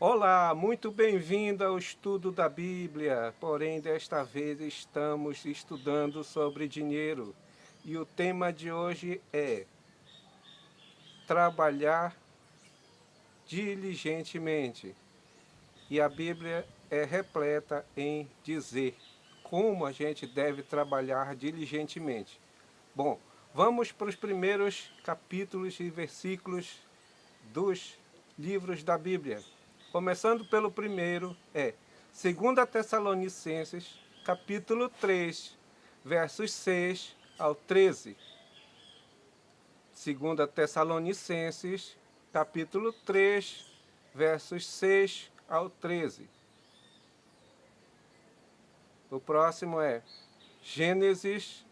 Olá, muito bem-vindo ao estudo da Bíblia. Porém, desta vez estamos estudando sobre dinheiro. E o tema de hoje é trabalhar diligentemente. E a Bíblia é repleta em dizer como a gente deve trabalhar diligentemente. Bom, vamos para os primeiros capítulos e versículos dos livros da Bíblia. Começando pelo primeiro, é 2 Tessalonicenses, capítulo 3, versos 6 ao 13. 2 Tessalonicenses, capítulo 3, versos 6 ao 13. O próximo é Gênesis,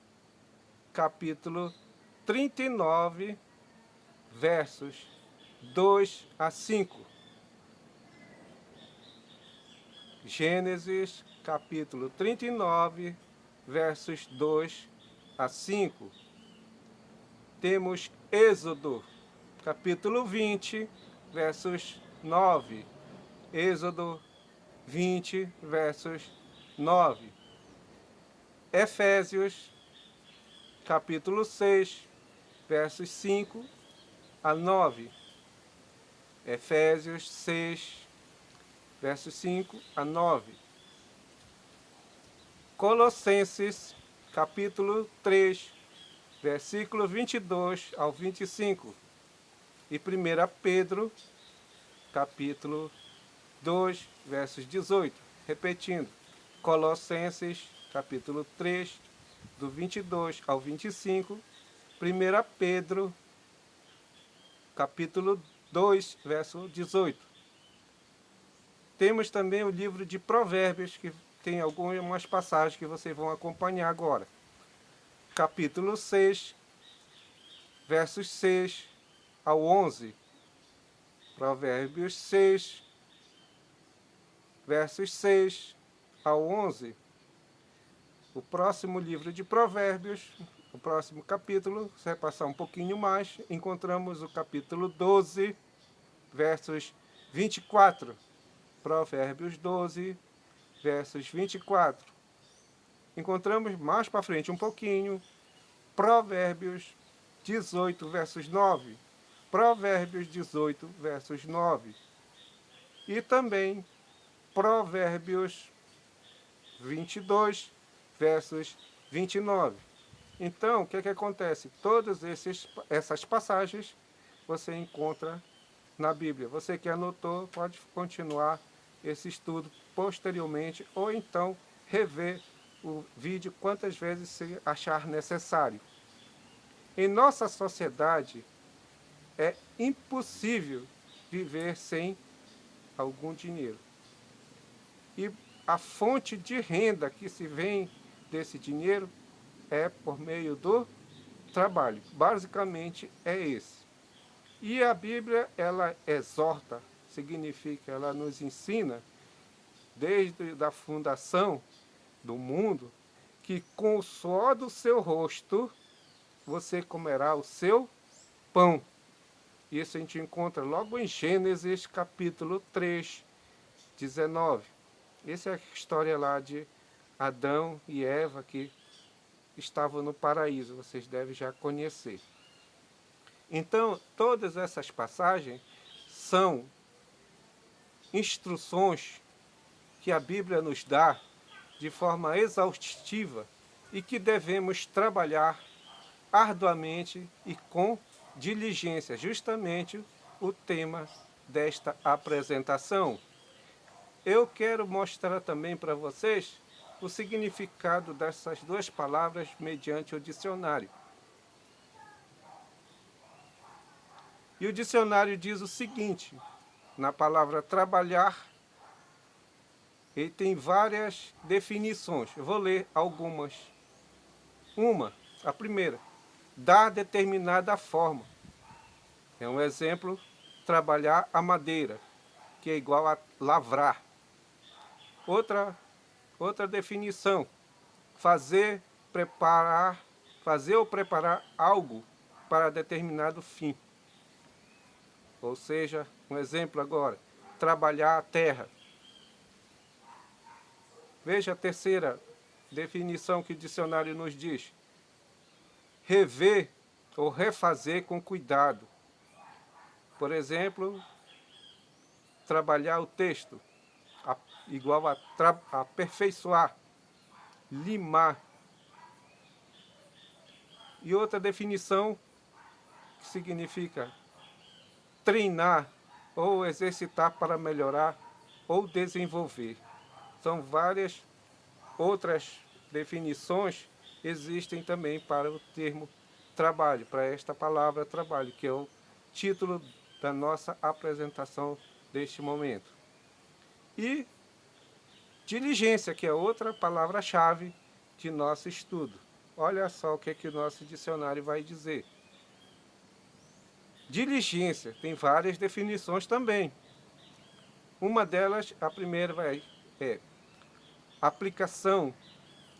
capítulo 39, versos 2 a 5. Gênesis, capítulo 39, versos 2 a 5. Temos Êxodo, capítulo 20, versos 9. Êxodo 20, versos 9. Efésios, capítulo 6, versos 5 a 9. Efésios 6, versos 5 a 9. Colossenses, capítulo 3, versículo 22 ao 25. E 1 Pedro, capítulo 2, versos 18. Repetindo, Colossenses, capítulo 3, do 22 ao 25. 1 Pedro, capítulo 2, verso 18. Temos também o livro de Provérbios, que tem algumas passagens que vocês vão acompanhar agora. Capítulo 6, versos 6 ao 11. Provérbios 6, versos 6 ao 11. O próximo livro de Provérbios, o próximo capítulo, você vai passar um pouquinho mais, encontramos o capítulo 12, versos 24. Provérbios 12, versos 24. Encontramos mais para frente um pouquinho, Provérbios 18, versos 9. Provérbios 18, versos 9. E também Provérbios 22, versos 29. Então, o que acontece? Todas essas passagens você encontra na Bíblia. Você que anotou pode continuar esse estudo posteriormente ou então rever o vídeo quantas vezes você achar necessário. Em nossa sociedade é impossível viver sem algum dinheiro. E a fonte de renda que se vem desse dinheiro é por meio do trabalho. Basicamente é esse. E a Bíblia, ela exorta, significa, ela nos ensina, desde a fundação do mundo, que com o suor do seu rosto você comerá o seu pão. Isso a gente encontra logo em Gênesis capítulo 3, 19. Essa é a história lá de Adão e Eva que estavam no paraíso, vocês devem já conhecer. Então, todas essas passagens são instruções que a Bíblia nos dá de forma exaustiva e que devemos trabalhar arduamente e com diligência, justamente o tema desta apresentação. Eu quero mostrar também para vocês o significado dessas duas palavras mediante o dicionário. E o dicionário diz o seguinte, na palavra trabalhar, ele tem várias definições. Eu vou ler algumas. A primeira, dar determinada forma. É um exemplo, trabalhar a madeira, que é igual a lavrar. Outra definição, fazer ou preparar algo para determinado fim. Ou seja, um exemplo agora, trabalhar a terra. Veja a terceira definição que o dicionário nos diz: rever ou refazer com cuidado. Por exemplo, trabalhar o texto, igual a aperfeiçoar, limar. E outra definição que significa treinar ou exercitar para melhorar ou desenvolver. São várias outras definições existem também para o termo trabalho, para esta palavra trabalho, que é o título da nossa apresentação deste momento. E diligência, que é outra palavra-chave de nosso estudo. Olha só o que é que o nosso dicionário vai dizer. Diligência tem várias definições também. Uma delas, a primeira é aplicação,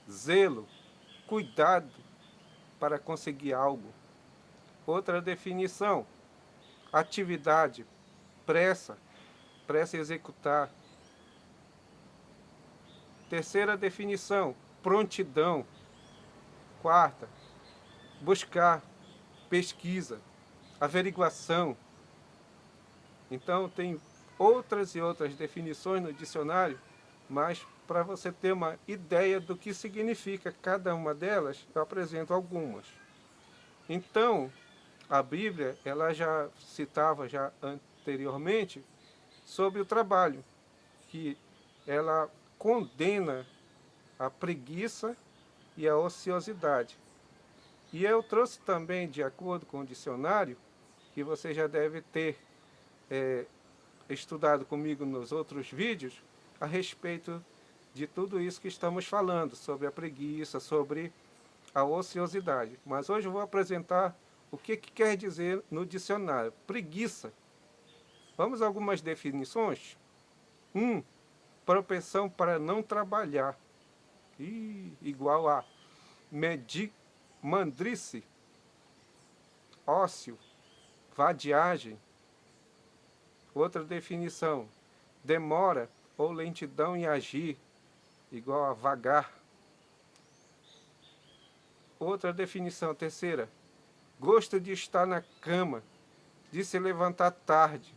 zelo, cuidado para conseguir algo. Outra definição, atividade, pressa em executar. Terceira definição, prontidão. Quarta, buscar, pesquisa, averiguação. Então tem outras e outras definições no dicionário, mas para você ter uma ideia do que significa cada uma delas, eu apresento algumas. Então, a Bíblia, ela já citava já anteriormente sobre o trabalho, que ela condena a preguiça e a ociosidade. E eu trouxe também, de acordo com o dicionário, que você já deve ter estudado comigo nos outros vídeos, a respeito de tudo isso que estamos falando, sobre a preguiça, sobre a ociosidade. Mas hoje eu vou apresentar o que quer dizer no dicionário. Preguiça. Vamos a algumas definições? Propensão para não trabalhar. Igual a mandrice, ócio, vadiagem. Outra definição, demora ou lentidão em agir, igual a vagar. Outra definição, terceira, gosto de estar na cama, de se levantar tarde.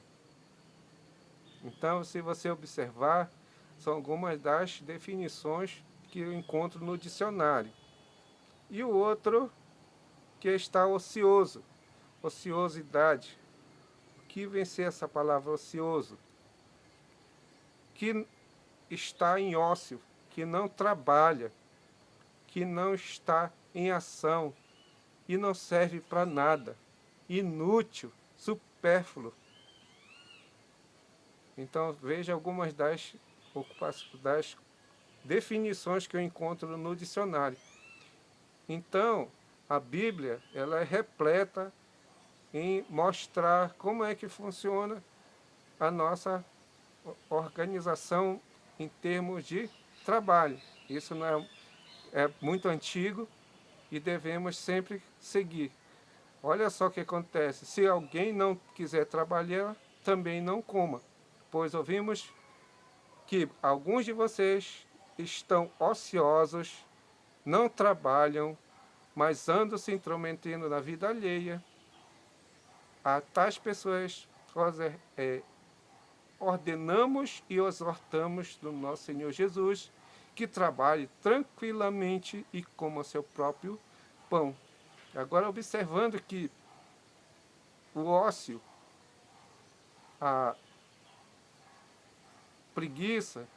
Então, se você observar, são algumas das definições que eu encontro no dicionário. E o outro, que está ocioso, ociosidade. O que vem ser essa palavra ocioso? Que está em ócio, que não trabalha, que não está em ação e não serve para nada, inútil, supérfluo. Então veja algumas das definições que eu encontro no dicionário. Então a Bíblia, ela é repleta em mostrar como é que funciona a nossa organização em termos de trabalho. Isso não é muito antigo e devemos sempre seguir. Olha só o que acontece. Se alguém não quiser trabalhar, também não coma. Pois ouvimos que alguns de vocês estão ociosos, não trabalham, mas andam se intrometendo na vida alheia. A tais pessoas ordenamos e exortamos do nosso Senhor Jesus que trabalhe tranquilamente e coma seu próprio pão. Agora, observando que o ócio, a preguiça,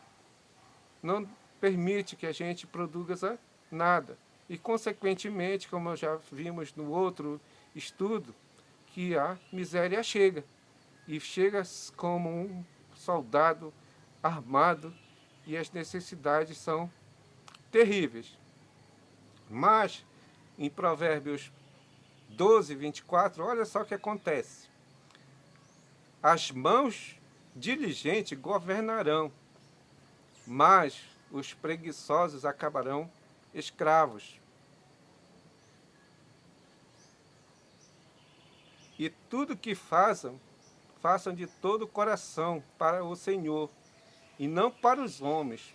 não permite que a gente produza nada. E, consequentemente, como já vimos no outro estudo, que a miséria chega. E chega como um soldado armado e as necessidades são terríveis. Mas, em Provérbios 12, 24, olha só o que acontece. As mãos diligentes governarão, mas os preguiçosos acabarão escravos. E tudo que façam, façam de todo o coração para o Senhor, e não para os homens,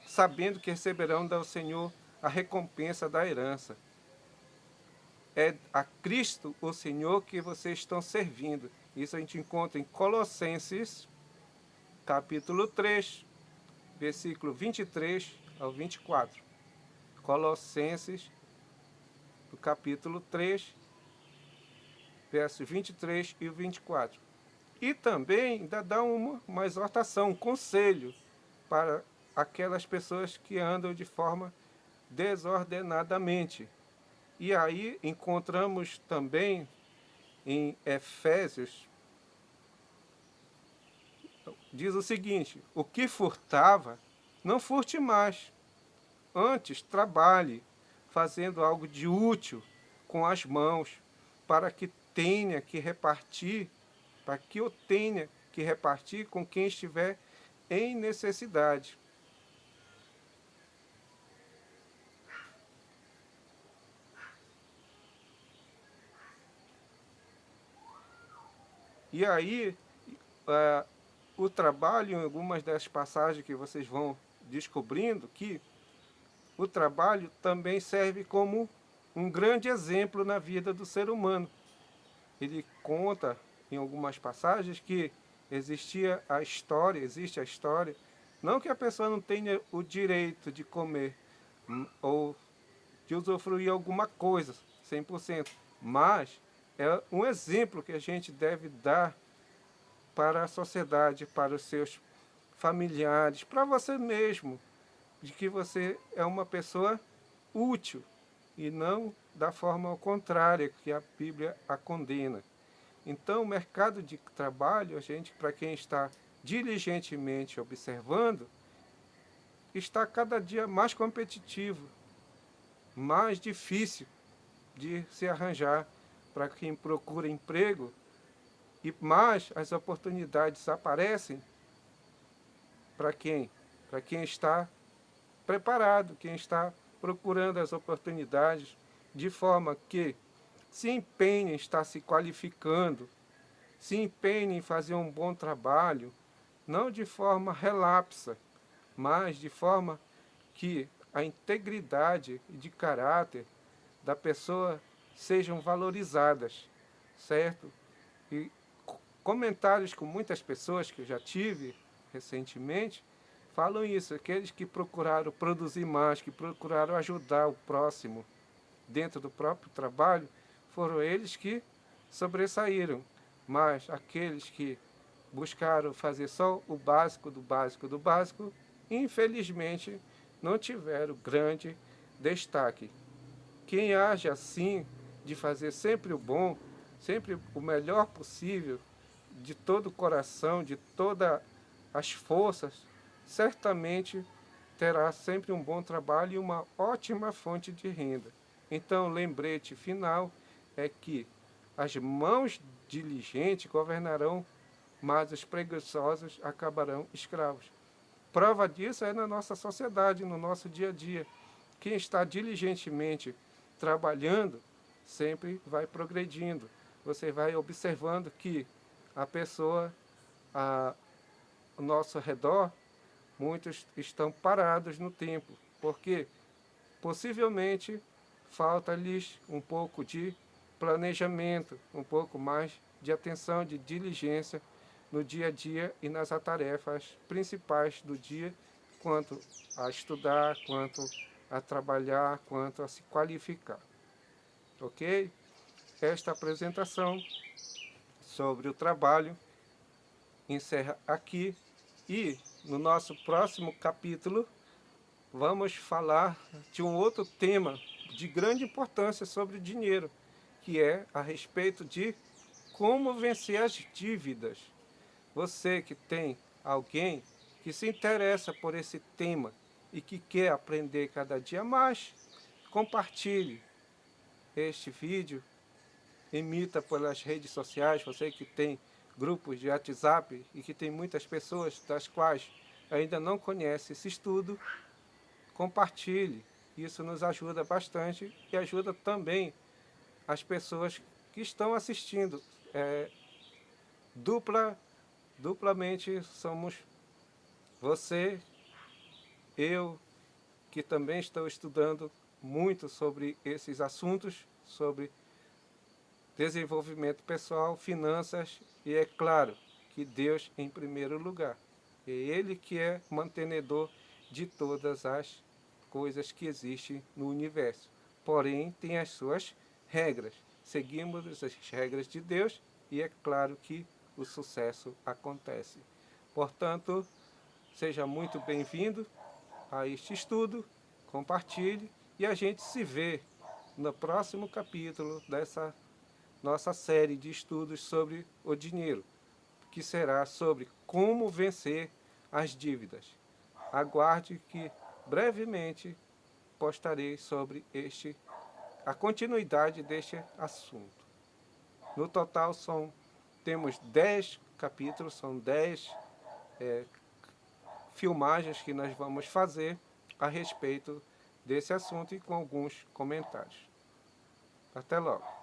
sabendo que receberão do Senhor a recompensa da herança. É a Cristo, o Senhor, que vocês estão servindo. Isso a gente encontra em Colossenses, capítulo 3, versículo 23 ao 24. Colossenses, do capítulo 3, versos 23 e 24. E também ainda dá uma exortação, um conselho para aquelas pessoas que andam de forma desordenadamente. E aí encontramos também em Efésios, diz o seguinte: o que furtava, não furte mais, antes trabalhe, fazendo algo de útil com as mãos, para que tenha que repartir, para que eu tenha que repartir com quem estiver em necessidade. E aí, o trabalho, em algumas das passagens que vocês vão descobrindo, que o trabalho também serve como um grande exemplo na vida do ser humano. Ele conta em algumas passagens que existe a história, não que a pessoa não tenha o direito de comer ou de usufruir alguma coisa, 100%, mas é um exemplo que a gente deve dar para a sociedade, para os seus familiares, para você mesmo, de que você é uma pessoa útil e não da forma ao contrária que a Bíblia a condena. Então, o mercado de trabalho, a gente, para quem está diligentemente observando, está cada dia mais competitivo, mais difícil de se arranjar para quem procura emprego, e mais as oportunidades aparecem para quem? Para quem está preparado, quem está procurando as oportunidades, de forma que se empenhe em estar se qualificando, se empenhe em fazer um bom trabalho, não de forma relapsa, mas de forma que a integridade de caráter da pessoa sejam valorizadas, certo? E comentários com muitas pessoas que eu já tive recentemente falam isso, aqueles que procuraram produzir mais, que procuraram ajudar o próximo dentro do próprio trabalho, foram eles que sobressaíram. Mas aqueles que buscaram fazer só o básico do básico do básico, infelizmente não tiveram grande destaque. Quem age assim, de fazer sempre o bom, sempre o melhor possível, de todo o coração, de todas as forças, certamente terá sempre um bom trabalho e uma ótima fonte de renda. Então, o lembrete final é que as mãos diligentes governarão, mas os preguiçosos acabarão escravos. Prova disso é na nossa sociedade, no nosso dia a dia. Quem está diligentemente trabalhando sempre vai progredindo. Você vai observando que a pessoa ao nosso redor, muitos estão parados no tempo, porque possivelmente falta-lhes um pouco de planejamento, um pouco mais de atenção, de diligência no dia a dia e nas tarefas principais do dia, quanto a estudar, quanto a trabalhar, quanto a se qualificar. Ok? Esta apresentação sobre o trabalho encerra aqui e no nosso próximo capítulo vamos falar de um outro tema de grande importância sobre o dinheiro, que é a respeito de como vencer as dívidas. Você que tem alguém que se interessa por esse tema e que quer aprender cada dia mais, compartilhe este vídeo, emita pelas redes sociais, você que tem grupos de WhatsApp e que tem muitas pessoas das quais ainda não conhece esse estudo, compartilhe. Isso nos ajuda bastante e ajuda também as pessoas que estão assistindo. duplamente somos você, eu, que também estou estudando muito sobre esses assuntos, sobre desenvolvimento pessoal, finanças, e é claro que Deus em primeiro lugar. É Ele que é mantenedor de todas as coisas que existem no universo. Porém, tem as suas regras. Seguimos as regras de Deus e é claro que o sucesso acontece. Portanto, seja muito bem-vindo a este estudo, compartilhe e a gente se vê no próximo capítulo dessa nossa série de estudos sobre o dinheiro, que será sobre como vencer as dívidas. Aguarde que brevemente postarei sobre a continuidade deste assunto. No total temos 10 capítulos, são 10 filmagens que nós vamos fazer a respeito desse assunto e com alguns comentários. Até logo.